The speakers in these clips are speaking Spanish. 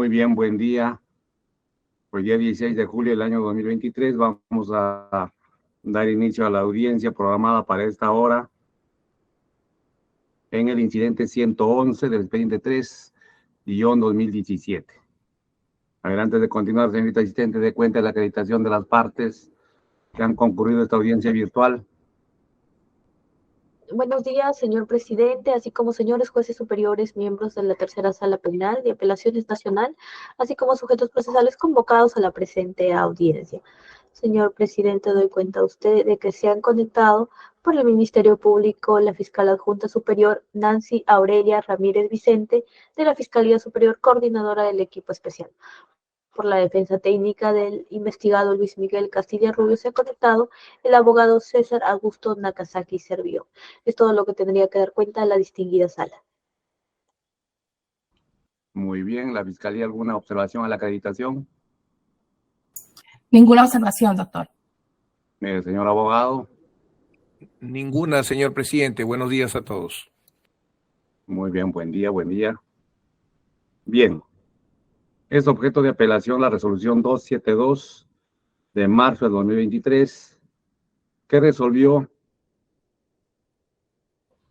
Muy bien, buen día. Hoy día 16 de julio del año 2023 vamos a dar inicio a la audiencia programada para esta hora en el incidente 111 del expediente 3-2017. A ver, antes de continuar, señorita asistente, dé cuenta de la acreditación de las partes que han concurrido a esta audiencia virtual. Buenos días, señor presidente, así como señores jueces superiores, miembros de la Tercera Sala Penal de Apelaciones Nacional, así como sujetos procesales convocados a la presente audiencia. Señor presidente, doy cuenta a usted de que se han conectado por el Ministerio Público la fiscal adjunta superior Nancy Aurelia Ramírez Vicente, de la Fiscalía Superior Coordinadora del Equipo Especial. Por la defensa técnica del investigado Luis Miguel Castilla Rubio se ha conectado el abogado César Augusto Nakazaki Servió. Es todo lo que tendría que dar cuenta a la distinguida sala. Muy bien, ¿la Fiscalía alguna observación a la acreditación? Ninguna observación, doctor. Señor abogado. Ninguna, señor presidente. Buenos días a todos. Muy bien, buen día, buen día. Bien. Es objeto de apelación la resolución 272 de marzo de 2023, que resolvió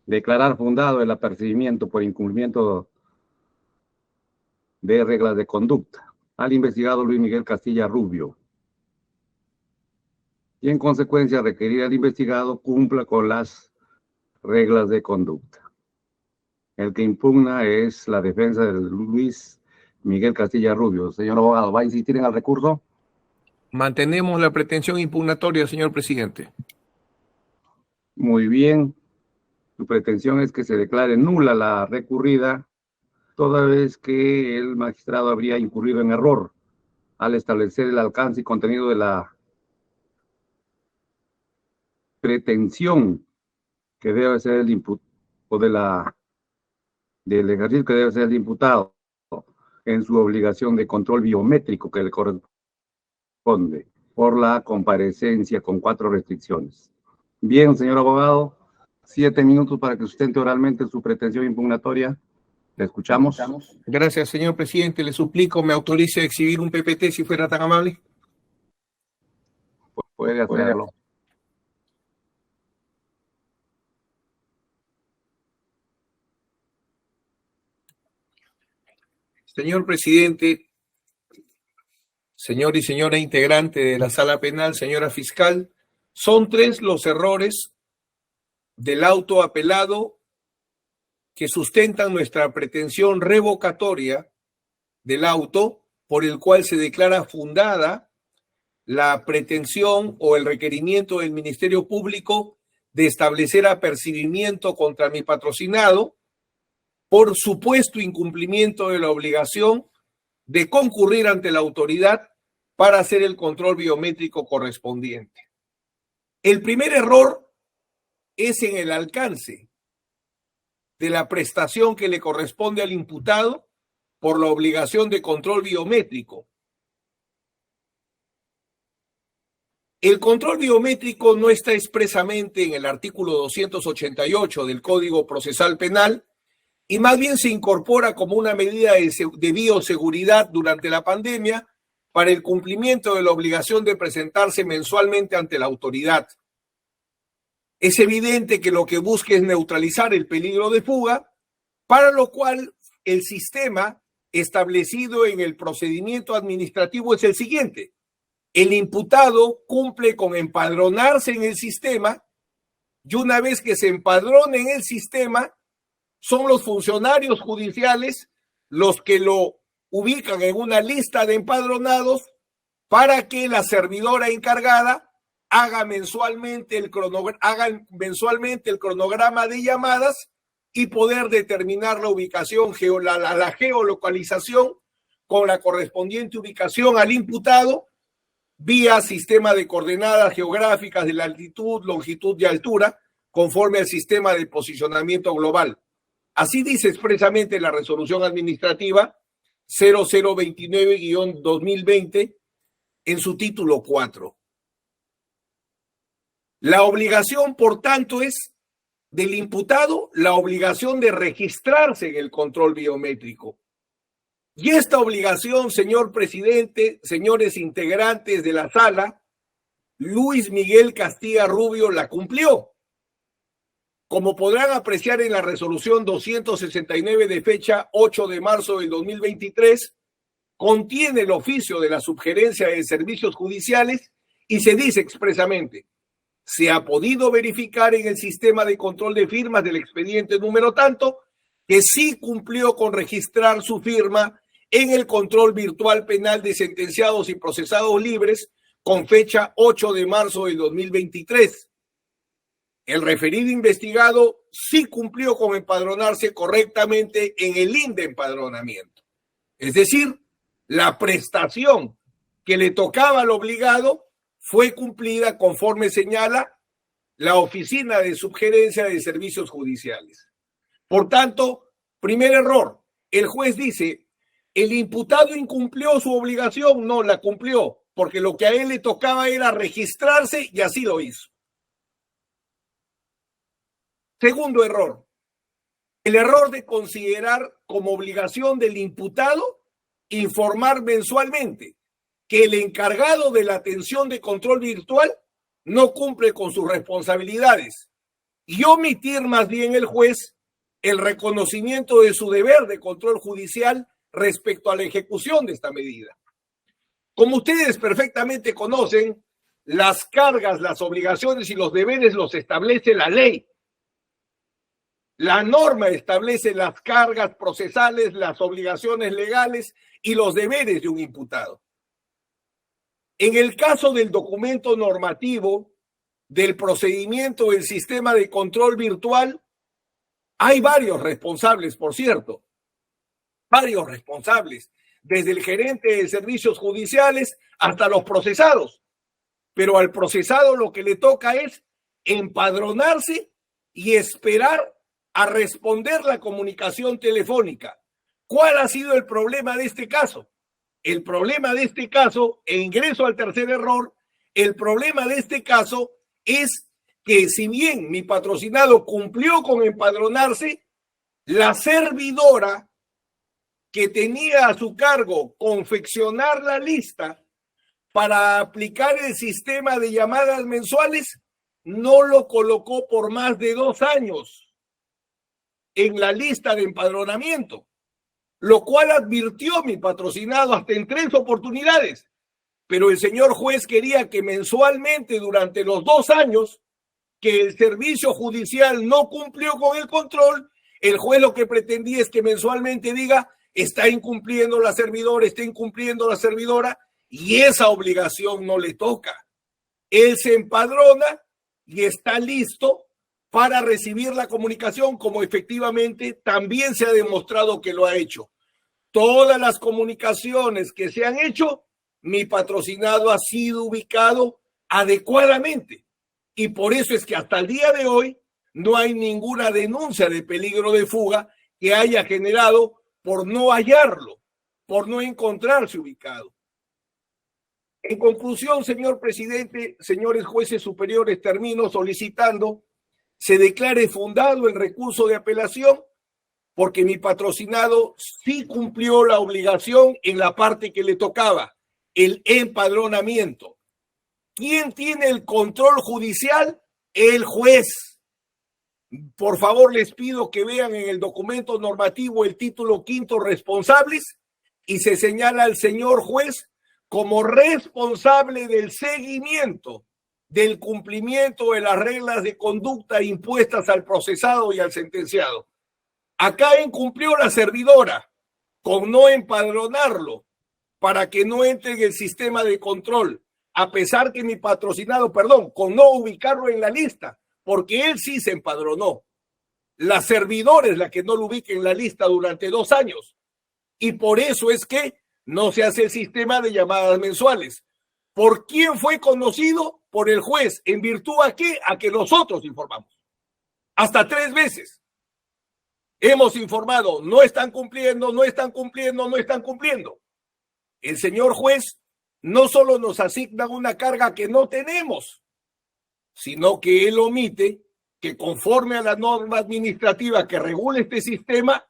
declarar fundado el apercibimiento por incumplimiento de reglas de conducta al investigado Luis Miguel Castilla Rubio, y en consecuencia requerir al investigado cumpla con las reglas de conducta. El que impugna es la defensa de Luis Miguel Castilla Rubio. Señor abogado, ¿va a insistir en el recurso? Mantenemos la pretensión impugnatoria, señor presidente. Muy bien. Su pretensión es que se declare nula la recurrida, toda vez que el magistrado habría incurrido en error al establecer el alcance y contenido de la pretensión que debe ser el imputado, o del ejercicio que debe ser el imputado en su obligación de control biométrico que le corresponde por la comparecencia con 4 restricciones. Bien, señor abogado, 7 minutos para que sustente oralmente su pretensión impugnatoria. Le escuchamos. Gracias, señor presidente. Le suplico, me autorice a exhibir un PPT si fuera tan amable. Puede hacerlo. Señor presidente, señor y señora integrante de la sala penal, señora fiscal, son 3 los errores del auto apelado que sustentan nuestra pretensión revocatoria del auto por el cual se declara fundada la pretensión o el requerimiento del Ministerio Público de establecer apercibimiento contra mi patrocinado por supuesto incumplimiento de la obligación de concurrir ante la autoridad para hacer el control biométrico correspondiente. El primer error es en el alcance de la prestación que le corresponde al imputado por la obligación de control biométrico. El control biométrico no está expresamente en el artículo 288 del Código Procesal Penal y más bien se incorpora como una medida de bioseguridad durante la pandemia para el cumplimiento de la obligación de presentarse mensualmente ante la autoridad. Es evidente que lo que busca es neutralizar el peligro de fuga, para lo cual el sistema establecido en el procedimiento administrativo es el siguiente. El imputado cumple con empadronarse en el sistema y una vez que se empadrone en el sistema, son los funcionarios judiciales los que lo ubican en una lista de empadronados para que la servidora encargada haga mensualmente el cronograma de llamadas y poder determinar la ubicación, la geolocalización con la correspondiente ubicación al imputado vía sistema de coordenadas geográficas de la altitud, longitud y altura, conforme al sistema de posicionamiento global. Así dice expresamente la resolución administrativa 0029-2020 en su título 4. La obligación, por tanto, es del imputado la obligación de registrarse en el control biométrico. Y esta obligación, señor presidente, señores integrantes de la sala, Luis Miguel Castilla Rubio la cumplió. Como podrán apreciar en la resolución 269 de fecha 8 de marzo del 2023, contiene el oficio de la Subgerencia de Servicios Judiciales y se dice expresamente: se ha podido verificar en el sistema de control de firmas del expediente número tanto que sí cumplió con registrar su firma en el control virtual penal de sentenciados y procesados libres con fecha 8 de marzo del 2023. El referido investigado sí cumplió con empadronarse correctamente en el INDE empadronamiento. Es decir, la prestación que le tocaba al obligado fue cumplida conforme señala la Oficina de Subgerencia de Servicios Judiciales. Por tanto, primer error, el juez dice, el imputado incumplió su obligación, no la cumplió, porque lo que a él le tocaba era registrarse y así lo hizo. Segundo error, el error de considerar como obligación del imputado informar mensualmente que el encargado de la atención de control virtual no cumple con sus responsabilidades y omitir más bien el juez el reconocimiento de su deber de control judicial respecto a la ejecución de esta medida. Como ustedes perfectamente conocen, las cargas, las obligaciones y los deberes los establece la ley. La norma establece las cargas procesales, las obligaciones legales y los deberes de un imputado. En el caso del documento normativo del procedimiento del sistema de control virtual, hay varios responsables, por cierto, varios responsables, desde el gerente de servicios judiciales hasta los procesados. Pero al procesado lo que le toca es empadronarse y esperar a responder la comunicación telefónica. ¿Cuál ha sido el problema de este caso? El problema de este caso, e ingreso al tercer error, el problema de este caso es que si bien mi patrocinado cumplió con empadronarse, la servidora que tenía a su cargo confeccionar la lista para aplicar el sistema de llamadas mensuales no lo colocó por más de 2 años en la lista de empadronamiento, lo cual advirtió mi patrocinado hasta en 3 oportunidades. Pero el señor juez quería que mensualmente durante los 2 años que el servicio judicial no cumplió con el control, el juez lo que pretendía es que mensualmente diga, está incumpliendo la servidora, está incumpliendo la servidora, y esa obligación no le toca. Él se empadrona y está listo para recibir la comunicación, como efectivamente también se ha demostrado que lo ha hecho. Todas las comunicaciones que se han hecho, mi patrocinado ha sido ubicado adecuadamente. Y por eso es que hasta el día de hoy no hay ninguna denuncia de peligro de fuga que haya generado por no hallarlo, por no encontrarse ubicado. En conclusión, señor presidente, señores jueces superiores, termino solicitando se declare fundado el recurso de apelación porque mi patrocinado sí cumplió la obligación en la parte que le tocaba, el empadronamiento. ¿Quién tiene el control judicial? El juez. Por favor, les pido que vean en el documento normativo el título 5, responsables, y se señala al señor juez como responsable del seguimiento del cumplimiento de las reglas de conducta impuestas al procesado y al sentenciado. Acá incumplió la servidora con no empadronarlo para que no entre en el sistema de control, a pesar que mi patrocinado, con no ubicarlo en la lista, porque él sí se empadronó. La servidora es la que no lo ubica en la lista durante 2 años. Y por eso es que no se hace el sistema de llamadas mensuales. ¿Por quién fue conocido? Por el juez. ¿En virtud a qué? A que nosotros informamos. Hasta 3 veces hemos informado, no están cumpliendo, no están cumpliendo, no están cumpliendo. El señor juez no solo nos asigna una carga que no tenemos, sino que él omite que conforme a la norma administrativa que regula este sistema,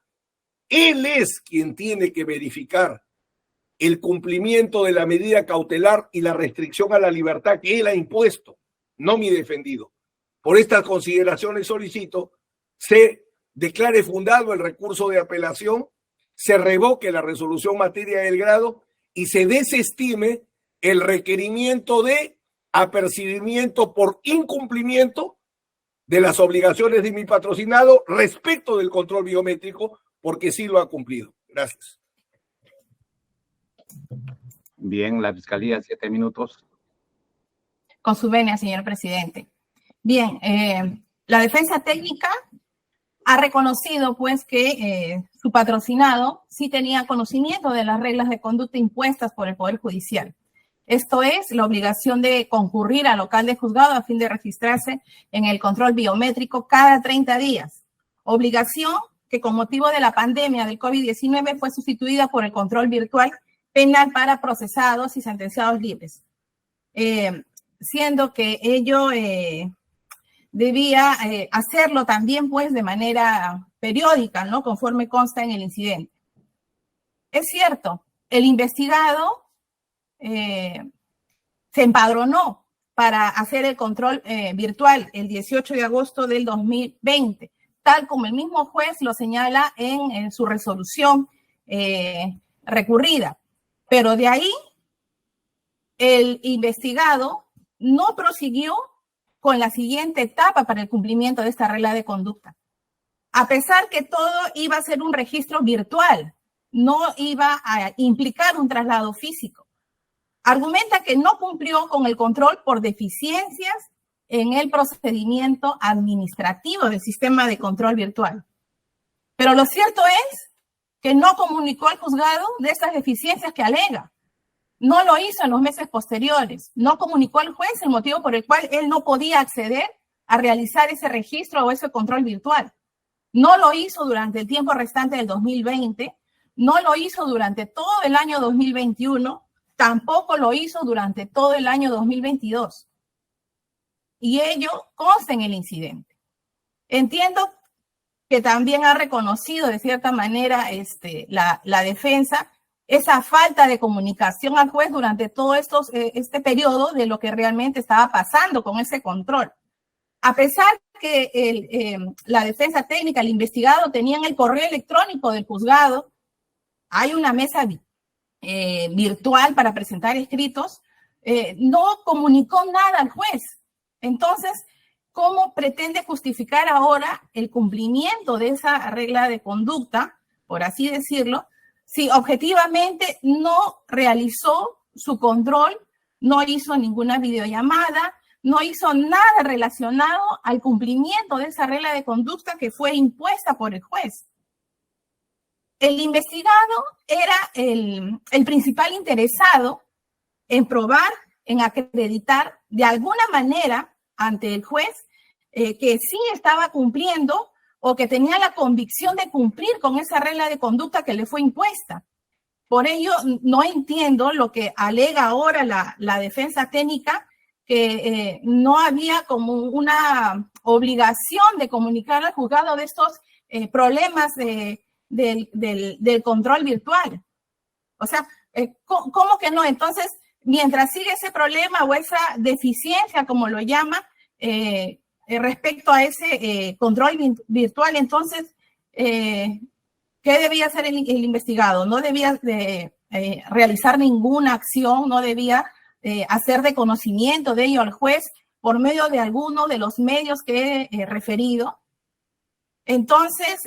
Él es quien tiene que verificar el cumplimiento de la medida cautelar y la restricción a la libertad que él ha impuesto, no mi defendido. Por estas consideraciones solicito se declare fundado el recurso de apelación, se revoque la resolución materia del grado y se desestime el requerimiento de apercibimiento por incumplimiento de las obligaciones de mi patrocinado respecto del control biométrico, porque sí lo ha cumplido. Gracias. Bien, la Fiscalía, 7 minutos. Con su venia, señor presidente. Bien, la defensa técnica ha reconocido pues que su patrocinado sí tenía conocimiento de las reglas de conducta impuestas por el Poder Judicial. Esto es la obligación de concurrir al local de juzgado a fin de registrarse en el control biométrico cada 30 días. Obligación que con motivo de la pandemia del COVID-19 fue sustituida por el control virtual penal para procesados y sentenciados libres, siendo que ello debía hacerlo también pues de manera periódica, ¿no? Conforme consta en el incidente. Es cierto, el investigado se empadronó para hacer el control virtual el 18 de agosto del 2020, tal como el mismo juez lo señala en su resolución recurrida. Pero de ahí, el investigado no prosiguió con la siguiente etapa para el cumplimiento de esta regla de conducta. A pesar que todo iba a ser un registro virtual, no iba a implicar un traslado físico. Argumenta que no cumplió con el control por deficiencias en el procedimiento administrativo del sistema de control virtual. Pero lo cierto es que no comunicó al juzgado de estas deficiencias que alega. No lo hizo en los meses posteriores. No comunicó al juez el motivo por el cual él no podía acceder a realizar ese registro o ese control virtual. No lo hizo durante el tiempo restante del 2020. No lo hizo durante todo el año 2021. Tampoco lo hizo durante todo el año 2022. Y ello consta en el incidente. Entiendo que también ha reconocido de cierta manera la defensa esa falta de comunicación al juez durante todo este periodo de lo que realmente estaba pasando con ese control. A pesar que la defensa técnica, el investigado, tenían el correo electrónico del juzgado, hay una mesa virtual para presentar escritos, no comunicó nada al juez. Entonces, ¿cómo pretende justificar ahora el cumplimiento de esa regla de conducta, por así decirlo, si objetivamente no realizó su control, no hizo ninguna videollamada, no hizo nada relacionado al cumplimiento de esa regla de conducta que fue impuesta por el juez? El investigado era el principal interesado en probar, en acreditar de alguna manera ante el juez que sí estaba cumpliendo o que tenía la convicción de cumplir con esa regla de conducta que le fue impuesta. Por ello, no entiendo lo que alega ahora la defensa técnica, que no había como una obligación de comunicar al juzgado de estos problemas del control virtual. O sea, ¿cómo que no? Entonces, mientras sigue ese problema o esa deficiencia, como lo llama, respecto a ese control virtual, entonces, ¿qué debía hacer el investigado? No debía realizar ninguna acción, no debía hacer de conocimiento de ello al juez por medio de alguno de los medios que he referido. Entonces,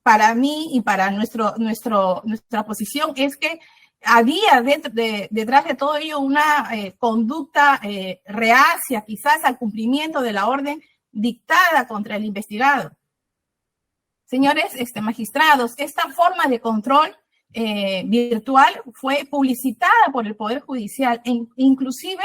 para mí y para nuestra posición es que había detrás de todo ello una conducta reacia quizás al cumplimiento de la orden dictada contra el investigado. Señores magistrados, esta forma de control virtual fue publicitada por el Poder Judicial. Inclusive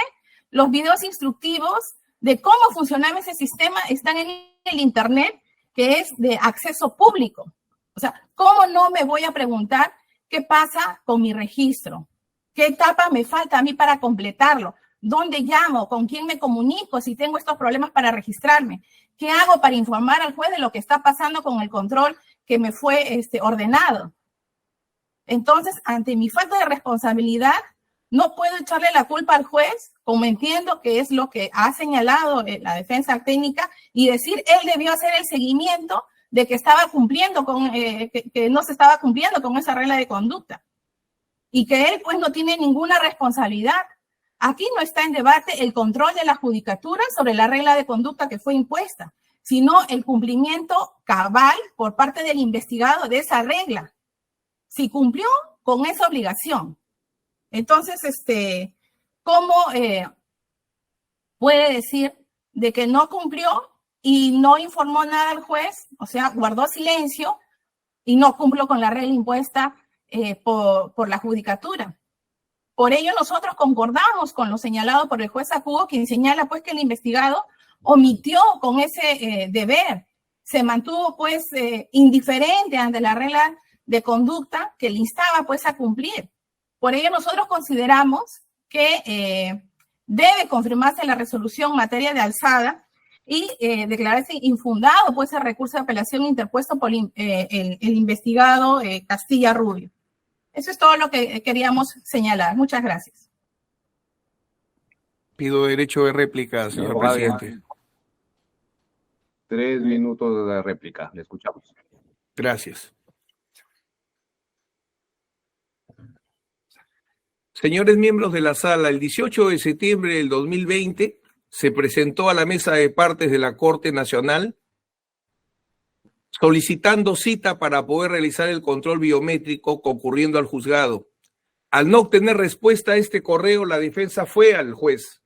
los videos instructivos de cómo funcionaba ese sistema están en el Internet, que es de acceso público. O sea, ¿cómo no me voy a preguntar qué pasa con mi registro? ¿Qué etapa me falta a mí para completarlo? ¿Dónde llamo? ¿Con quién me comunico si tengo estos problemas para registrarme? ¿Qué hago para informar al juez de lo que está pasando con el control que me fue ordenado. Entonces, ante mi falta de responsabilidad, no puedo echarle la culpa al juez, como entiendo que es lo que ha señalado la defensa técnica, y decir él debió hacer el seguimiento de que estaba cumpliendo con, que no se estaba cumpliendo con esa regla de conducta. Y que él pues no tiene ninguna responsabilidad. Aquí no está en debate el control de la judicatura sobre la regla de conducta que fue impuesta, sino el cumplimiento cabal por parte del investigado de esa regla. Si cumplió con esa obligación. Entonces, ¿cómo puede decir de que no cumplió y no informó nada al juez? O sea, guardó silencio y no cumplió con la regla impuesta por la judicatura. Por ello, nosotros concordamos con lo señalado por el juez Akubo, quien señala pues que el investigado omitió con ese deber. Se mantuvo pues indiferente ante la regla de conducta que le instaba pues a cumplir. Por ello nosotros consideramos que debe confirmarse la resolución en materia de alzada y declararse infundado pues el recurso de apelación interpuesto por el investigado Castilla Rubio. Eso es todo lo que queríamos señalar. Muchas gracias. Pido derecho de réplica, señor presidente. 3 minutos de réplica. Le escuchamos. Gracias. Señores miembros de la sala, el 18 de septiembre del 2020 se presentó a la mesa de partes de la Corte Nacional solicitando cita para poder realizar el control biométrico concurriendo al juzgado. Al no obtener respuesta a este correo, la defensa fue al juez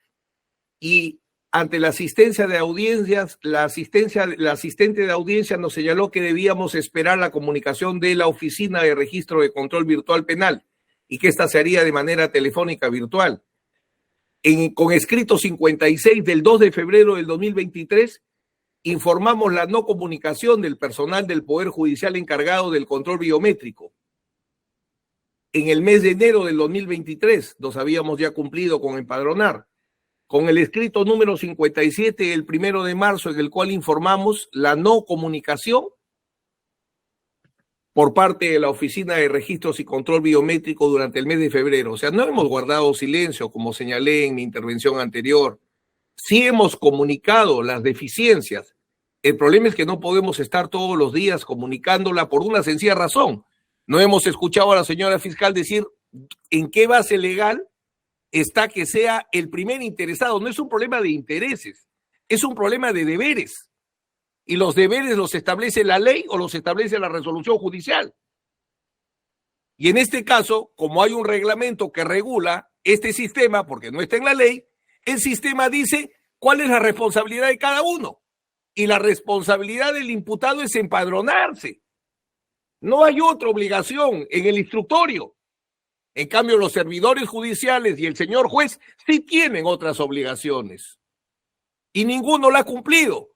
y ante la asistencia de audiencias, la asistente de audiencia nos señaló que debíamos esperar la comunicación de la Oficina de Registro de Control Virtual Penal y que esta se haría de manera telefónica virtual. Con escrito 56 del 2 de febrero del 2023, informamos la no comunicación del personal del Poder Judicial encargado del control biométrico. En el mes de enero del 2023 nos habíamos ya cumplido con empadronar. Con el escrito número 57 el 1 de marzo, en el cual informamos la no comunicación por parte de la Oficina de Registros y Control Biométrico durante el mes de febrero. O sea, no hemos guardado silencio, como señalé en mi intervención anterior. Sí hemos comunicado las deficiencias. El problema es que no podemos estar todos los días comunicándola por una sencilla razón. No hemos escuchado a la señora fiscal decir en qué base legal está que sea el primer interesado. No es un problema de intereses, es un problema de deberes. Y los deberes los establece la ley o los establece la resolución judicial. Y en este caso, como hay un reglamento que regula este sistema, porque no está en la ley, el sistema dice cuál es la responsabilidad de cada uno. Y la responsabilidad del imputado es empadronarse. No hay otra obligación en el instructorio. En cambio, los servidores judiciales y el señor juez sí tienen otras obligaciones. Y ninguno la ha cumplido.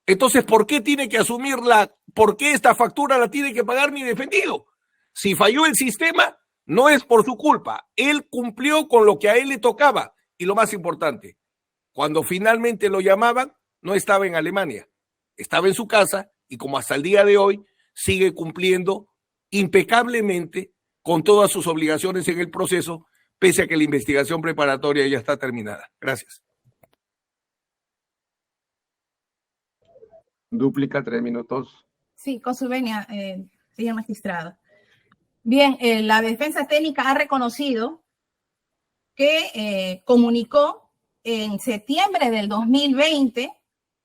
Entonces, ¿por qué tiene que asumirla? ¿Por qué esta factura la tiene que pagar mi defendido? Si falló el sistema, no es por su culpa. Él cumplió con lo que a él le tocaba. Y lo más importante, cuando finalmente lo llamaban, no estaba en Alemania. Estaba en su casa y como hasta el día de hoy, sigue cumpliendo impecablemente con todas sus obligaciones en el proceso, pese a que la investigación preparatoria ya está terminada. Gracias. Dúplica, 3 minutos. Sí, con su venia, señor magistrado. Bien, la defensa técnica ha reconocido que comunicó en septiembre del 2020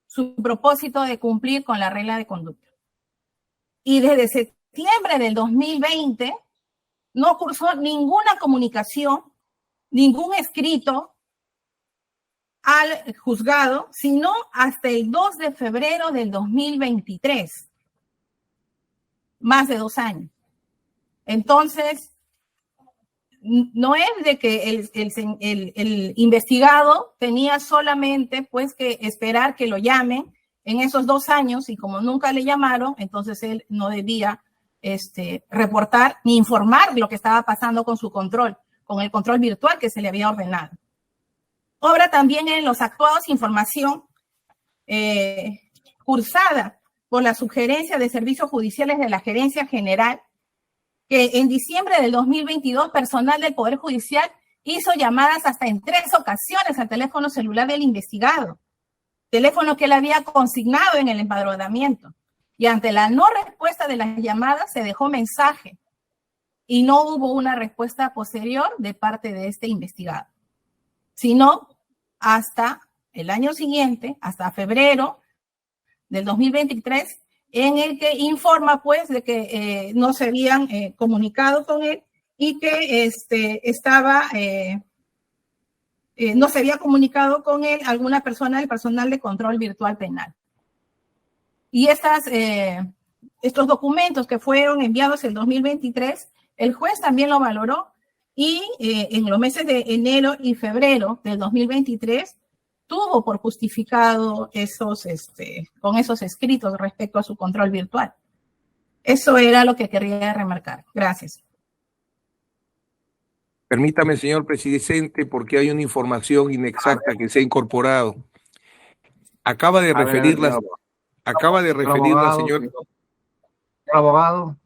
su propósito de cumplir con la regla de conducta. Y desde septiembre del 2020 no cursó ninguna comunicación, ningún escrito al juzgado, sino hasta el 2 de febrero del 2023. Más de 2 años. Entonces, no es de que el investigado tenía solamente pues que esperar que lo llamen en esos 2 años y como nunca le llamaron, entonces él no debía reportar ni informar lo que estaba pasando con su control, con el control virtual que se le había ordenado. Obra también en los actuados información cursada por la sugerencia de servicios judiciales de la Gerencia General, que en diciembre del 2022, personal del Poder Judicial hizo llamadas hasta en 3 ocasiones al teléfono celular del investigado, teléfono que él había consignado en el empadronamiento. Y ante la no respuesta de las llamadas se dejó mensaje y no hubo una respuesta posterior de parte de este investigado, sino hasta el año siguiente, hasta febrero del 2023, en el que informa pues de que no se habían comunicado con él y que no se había comunicado con él alguna persona del personal de control virtual penal. Y estos documentos que fueron enviados en 2023, el juez también lo valoró y en los meses de enero y febrero del 2023 tuvo por justificado con esos escritos respecto a su control virtual. Eso era lo que quería remarcar. Gracias. Permítame, señor presidente, porque hay una información inexacta que se ha incorporado. Acaba de referir la señora. Señor abogado,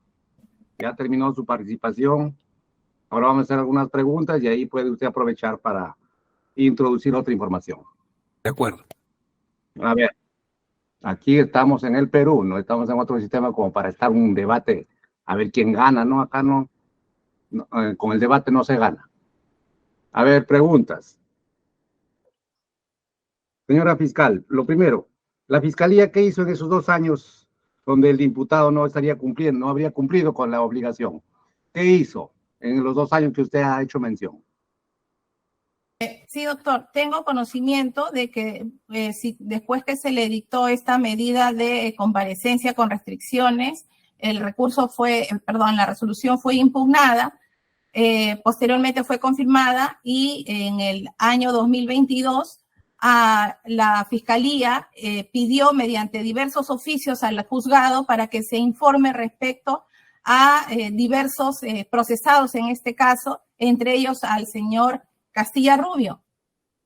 ya terminó su participación. Ahora vamos a hacer algunas preguntas y ahí puede usted aprovechar para introducir otra información. De acuerdo. A ver, aquí estamos en el Perú, no estamos en otro sistema como para estar en un debate, a ver quién gana, ¿no? Acá no, con el debate no se gana. A ver, preguntas. Señora fiscal, lo primero, ¿la fiscalía qué hizo en esos 2 años donde el imputado no habría cumplido con la obligación? ¿Qué hizo en los 2 años que usted ha hecho mención? Sí, doctor, tengo conocimiento de que después que se le dictó esta medida de comparecencia con restricciones, la resolución fue impugnada, posteriormente fue confirmada y en el año 2022 la Fiscalía pidió mediante diversos oficios al juzgado para que se informe respecto a diversos procesados en este caso, entre ellos al señor Castilla Rubio,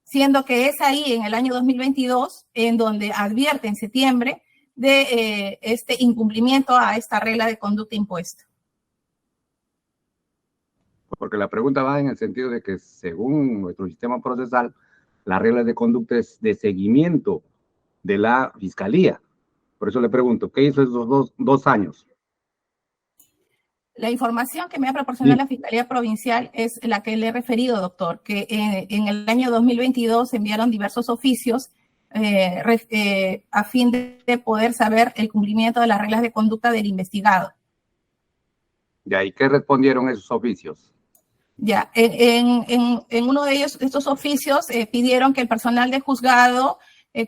siendo que es ahí en el año 2022 en donde advierte en septiembre de este incumplimiento a esta regla de conducta impuesta. Porque la pregunta va en el sentido de que según nuestro sistema procesal, la regla de conducta es de seguimiento de la Fiscalía. Por eso le pregunto, ¿qué hizo esos 2 años? La información que me ha proporcionado la Fiscalía Provincial es la que le he referido, doctor, que en el año 2022 se enviaron diversos oficios a fin de poder saber el cumplimiento de las reglas de conducta del investigado. Ya, ¿y qué respondieron esos oficios? Ya, en uno de ellos, estos oficios pidieron que el personal de juzgado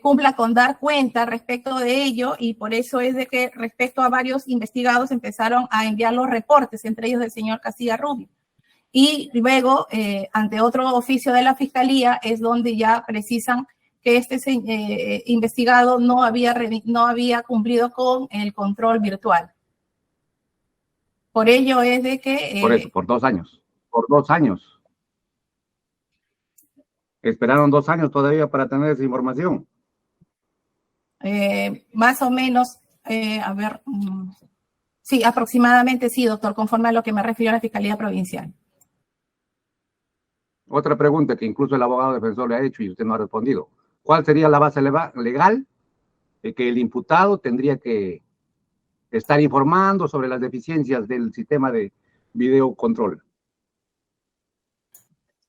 cumpla con dar cuenta respecto de ello, y por eso es de que respecto a varios investigados empezaron a enviar los reportes, entre ellos del señor Castilla Rubio. Y luego, ante otro oficio de la Fiscalía, es donde ya precisan que este investigado no había cumplido con el control virtual. Por ello es de que... por eso, por 2 años. Por 2 años. Esperaron 2 años todavía para tener esa información. Más o menos, sí, aproximadamente sí, doctor, conforme a lo que me refirió a la Fiscalía Provincial. Otra pregunta que incluso el abogado defensor le ha hecho y usted no ha respondido. ¿Cuál sería la base legal de que el imputado tendría que estar informando sobre las deficiencias del sistema de videocontrol?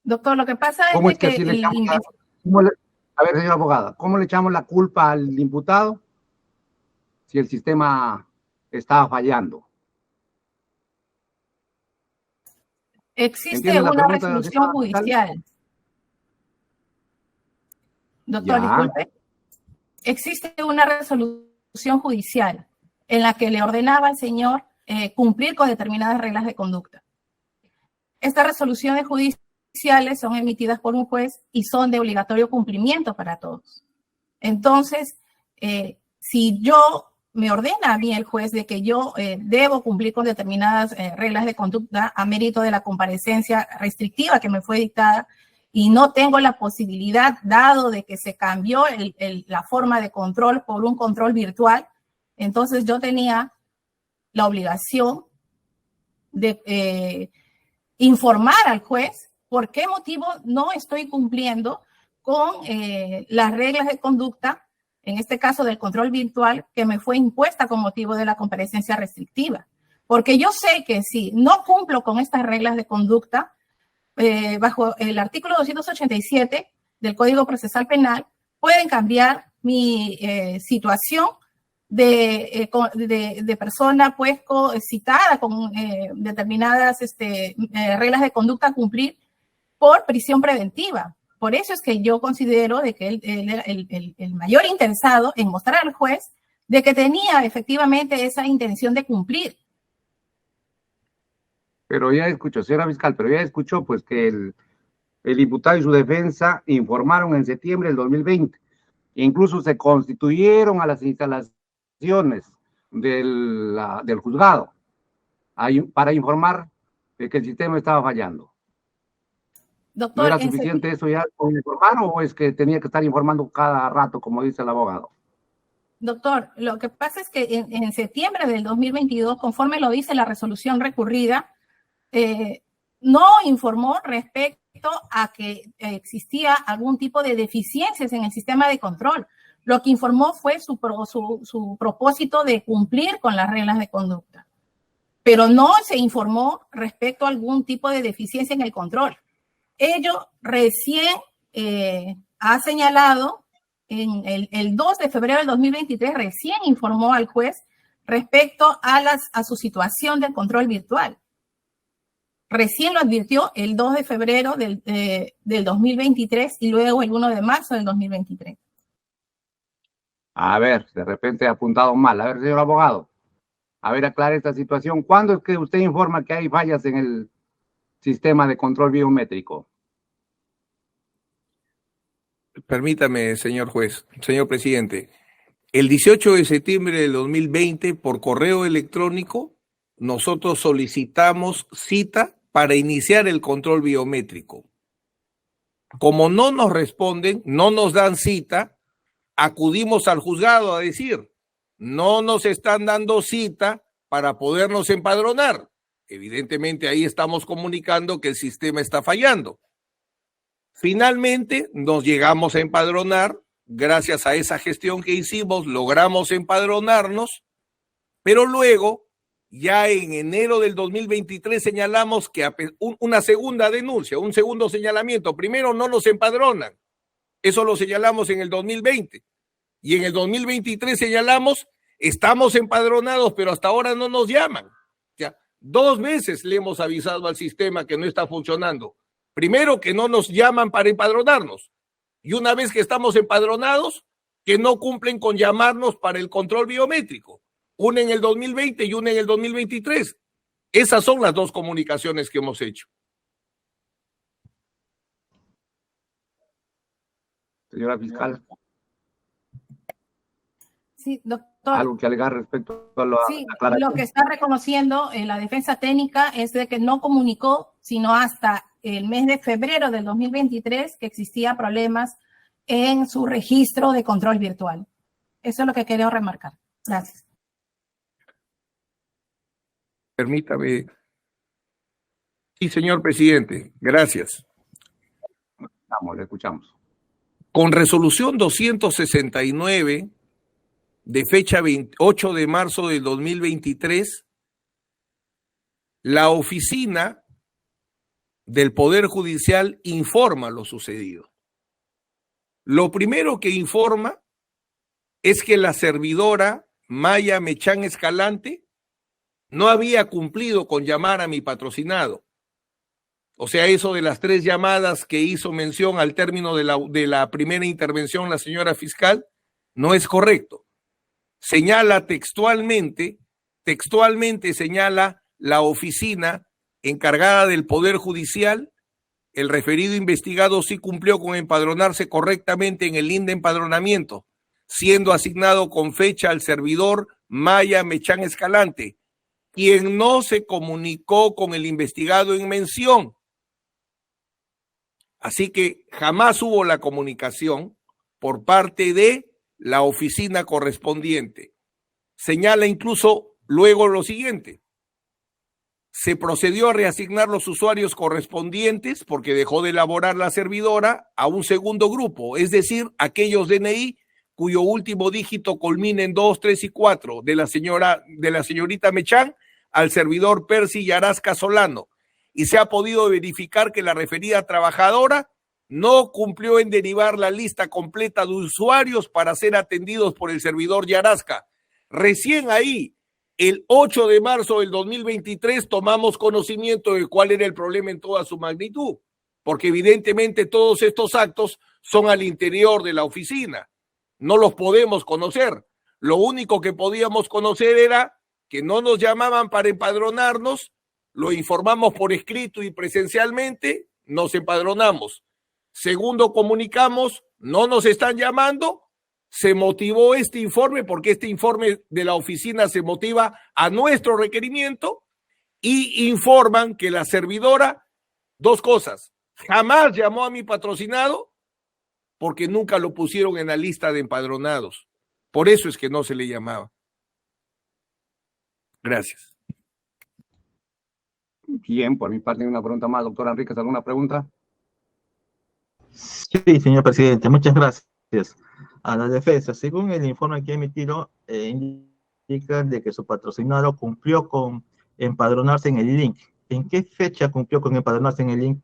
Doctor, lo que pasa es que a ver, señora abogada, ¿cómo le echamos la culpa al imputado si el sistema estaba fallando? Existe una resolución judicial. Doctor, disculpe. Existe una resolución judicial en la que le ordenaba al señor cumplir con determinadas reglas de conducta. Estas resoluciones judiciales son emitidas por un juez y son de obligatorio cumplimiento para todos. Entonces, si yo me ordena a mí el juez de que yo debo cumplir con determinadas reglas de conducta a mérito de la comparecencia restrictiva que me fue dictada y no tengo la posibilidad, dado de que se cambió la forma de control por un control virtual, Entonces yo tenía la obligación de informar al juez por qué motivo no estoy cumpliendo con las reglas de conducta, en este caso del control virtual, que me fue impuesta con motivo de la comparecencia restrictiva. Porque yo sé que si no cumplo con estas reglas de conducta, bajo el artículo 287 del Código Procesal Penal, pueden cambiar mi situación de persona pues citada con determinadas reglas de conducta a cumplir por prisión preventiva. Por eso es que yo considero de que él era el mayor interesado en mostrar al juez de que tenía efectivamente esa intención de cumplir. Pero ya escuchó, señora fiscal, pero ya escuchó pues que el imputado y su defensa informaron en septiembre del 2020. Incluso se constituyeron a las instalaciones del juzgado para informar de que el sistema estaba fallando. Doctor, ¿no era suficiente eso ya con informar o es que tenía que estar informando cada rato, como dice el abogado? Doctor, lo que pasa es que en septiembre del 2022, conforme lo dice la resolución recurrida, no informó respecto a que existía algún tipo de deficiencias en el sistema de control. Lo que informó fue su propósito de cumplir con las reglas de conducta, pero no se informó respecto a algún tipo de deficiencia en el control. Ello recién ha señalado en el 2 de febrero del 2023, recién informó al juez respecto a su situación del control virtual. Recién lo advirtió el 2 de febrero del 2023 y luego el 1 de marzo del 2023. A ver, de repente he apuntado mal. A ver, señor abogado, a ver, aclare esta situación. ¿Cuándo es que usted informa que hay fallas en el sistema de control biométrico? Permítame, señor juez, señor presidente. El 18 de septiembre del 2020, por correo electrónico, nosotros solicitamos cita para iniciar el control biométrico. Como no nos responden, no nos dan cita, acudimos al juzgado a decir, no nos están dando cita para podernos empadronar. Evidentemente ahí estamos comunicando que el sistema está fallando. Finalmente nos llegamos a empadronar, gracias a esa gestión que hicimos, logramos empadronarnos, pero luego, ya en enero del 2023 señalamos que una segunda denuncia, un segundo señalamiento. Primero no nos empadronan, eso lo señalamos en el 2020. Y en el 2023 señalamos, estamos empadronados, pero hasta ahora no nos llaman. Ya, 2 veces le hemos avisado al sistema que no está funcionando. Primero, que no nos llaman para empadronarnos. Y una vez que estamos empadronados, que no cumplen con llamarnos para el control biométrico. Una en el 2020 y una en el 2023. Esas son las 2 comunicaciones que hemos hecho. Señora fiscal. Sí, doctor. Algo que alegar respecto a la aclaración. Lo que está reconociendo la defensa técnica es de que no comunicó, sino hasta el mes de febrero del 2023, que existía problemas en su registro de control virtual. Eso es lo que quería remarcar. Gracias. Permítame. Sí, señor presidente, gracias. Le escuchamos. Con resolución 269 de fecha 28 de marzo del 2023, la oficina del Poder Judicial informa lo sucedido. Lo primero que informa es que la servidora Maya Mechán Escalante no había cumplido con llamar a mi patrocinado. O sea, eso de las 3 llamadas que hizo mención al término de la primera intervención la señora fiscal, no es correcto. Señala textualmente señala la oficina encargada del Poder Judicial, el referido investigado sí cumplió con empadronarse correctamente en el link de empadronamiento, siendo asignado con fecha al servidor Maya Mechán Escalante, quien no se comunicó con el investigado en mención. Así que jamás hubo la comunicación por parte de la oficina correspondiente. señala incluso luego lo siguiente: se procedió a reasignar los usuarios correspondientes porque dejó de elaborar la servidora a un segundo grupo, es decir, aquellos DNI cuyo último dígito culmina en 2, 3 y 4 de la señorita Mechán al servidor Percy Yarasca Solano, y se ha podido verificar que la referida trabajadora no cumplió en derivar la lista completa de usuarios para ser atendidos por el servidor Yarasca. Recién ahí, el 8 de marzo del 2023, tomamos conocimiento de cuál era el problema en toda su magnitud, porque evidentemente todos estos actos son al interior de la oficina. No los podemos conocer. Lo único que podíamos conocer era que no nos llamaban para empadronarnos, lo informamos por escrito y presencialmente, nos empadronamos. Segundo, comunicamos, no nos están llamando. Se motivó este informe porque este informe de la oficina se motiva a nuestro requerimiento, y informan que la servidora, dos cosas: jamás llamó a mi patrocinado porque nunca lo pusieron en la lista de empadronados. Por eso es que no se le llamaba. Gracias. Bien, por mi parte una pregunta más, doctora Enríquez, ¿alguna pregunta? Sí, señor presidente, muchas gracias. A la defensa, según el informe que ha emitido, indica de que su patrocinado cumplió con empadronarse en el link. ¿En qué fecha cumplió con empadronarse en el link?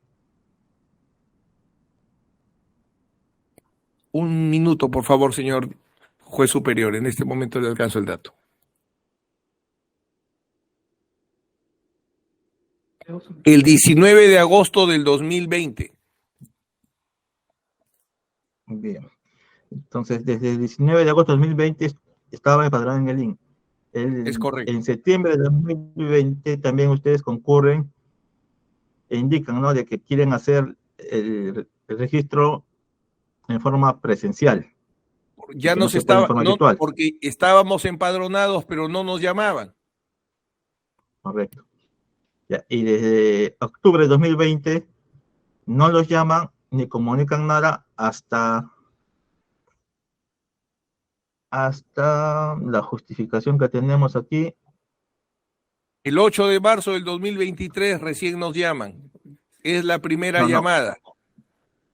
Un minuto, por favor, señor juez superior. En este momento le alcanzo el dato. El 19 de agosto del 2020. Bien. Entonces, desde el 19 de agosto de 2020 estaba empadronado en el link. Es correcto. En septiembre de 2020 también ustedes concurren e indican, ¿no?, de que quieren hacer el registro en forma presencial. Ya nos estaba, no, porque estábamos empadronados, pero no nos llamaban. Correcto. Ya, y desde octubre de 2020 no los llaman ni comunican nada hasta la justificación que tenemos aquí. El 8 de marzo del 2023 recién nos llaman. Es la primera llamada.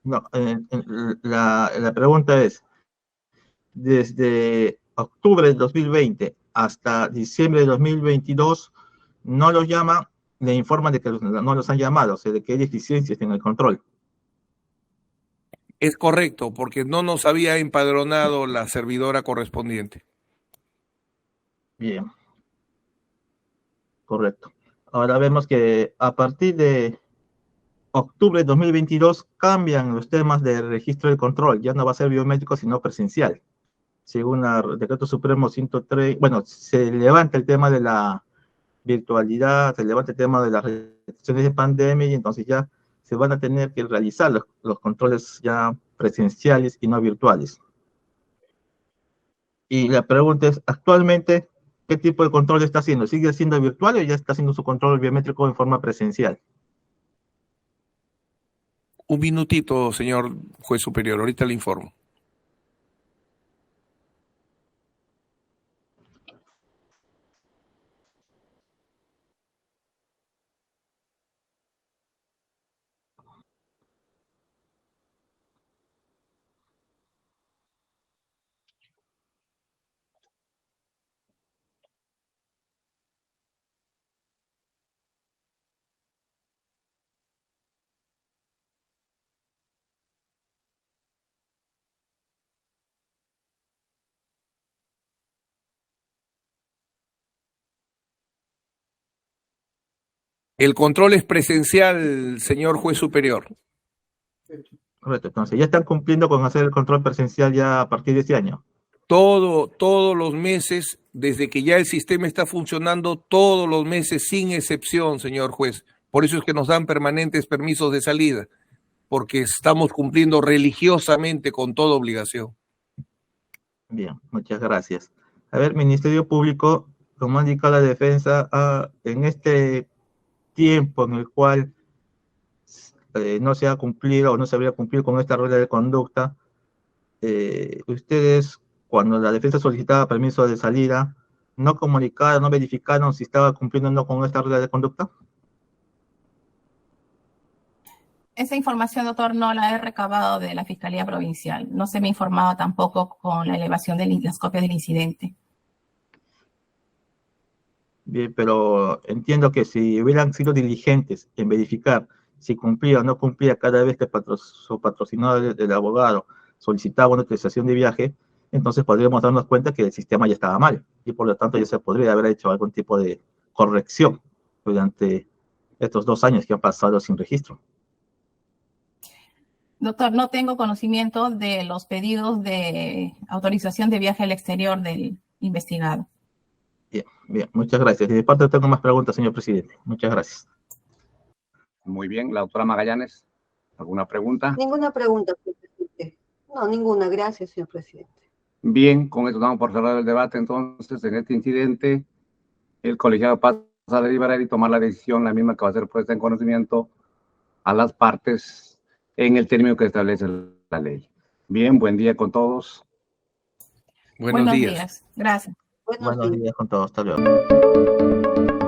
No, la pregunta es, desde octubre de 2020 hasta diciembre de 2022, no los llaman, le informan de que no los han llamado, o sea, de que hay deficiencias en el control. Es correcto, porque no nos había empadronado la servidora correspondiente. Bien. Correcto. Ahora vemos que a partir de octubre de 2022 cambian los temas de registro de control. Ya no va a ser biométrico, sino presencial. Según el Decreto Supremo 103, bueno, se levanta el tema de la virtualidad, se levanta el tema de las restricciones de pandemia, y entonces ya se van a tener que realizar los controles ya presenciales y no virtuales. Y la pregunta es, actualmente, ¿qué tipo de control está haciendo? ¿Sigue siendo virtual o ya está haciendo su control biométrico en forma presencial? Un minutito, señor juez superior, ahorita le informo. El control es presencial, señor juez superior. Correcto, entonces ya están cumpliendo con hacer el control presencial ya a partir de este año. Todos los meses, desde que ya el sistema está funcionando, todos los meses, sin excepción, señor juez. Por eso es que nos dan permanentes permisos de salida, porque estamos cumpliendo religiosamente con toda obligación. Bien, muchas gracias. A ver, Ministerio Público, como indica la defensa, en este tiempo en el cual no se ha cumplido o no se habría cumplido con esta regla de conducta, ustedes, cuando la defensa solicitaba permiso de salida, no comunicaron, no verificaron si estaba cumpliendo o no con esta regla de conducta? Esa información, doctor, no la he recabado de la Fiscalía Provincial. No se me ha informado tampoco con la elevación de las copias del incidente. Bien, pero entiendo que si hubieran sido diligentes en verificar si cumplía o no cumplía cada vez que su patrocinador del abogado solicitaba una autorización de viaje, entonces podríamos darnos cuenta que el sistema ya estaba mal y por lo tanto ya se podría haber hecho algún tipo de corrección durante estos 2 años que han pasado sin registro. Doctor, no tengo conocimiento de los pedidos de autorización de viaje al exterior del investigado. Bien, bien, muchas gracias. De mi parte tengo más preguntas, señor presidente. Muchas gracias. Muy bien, la doctora Magallanes, ¿alguna pregunta? Ninguna pregunta, señor presidente. No, ninguna. Gracias, señor presidente. Bien, con esto damos por cerrado el debate. Entonces, en este incidente, el colegiado pasa a deliberar y tomar la decisión, la misma que va a ser puesta en conocimiento a las partes en el término que establece la ley. Bien, buen día con todos. Buenos días. Gracias. Buenos días con todos. Hasta luego.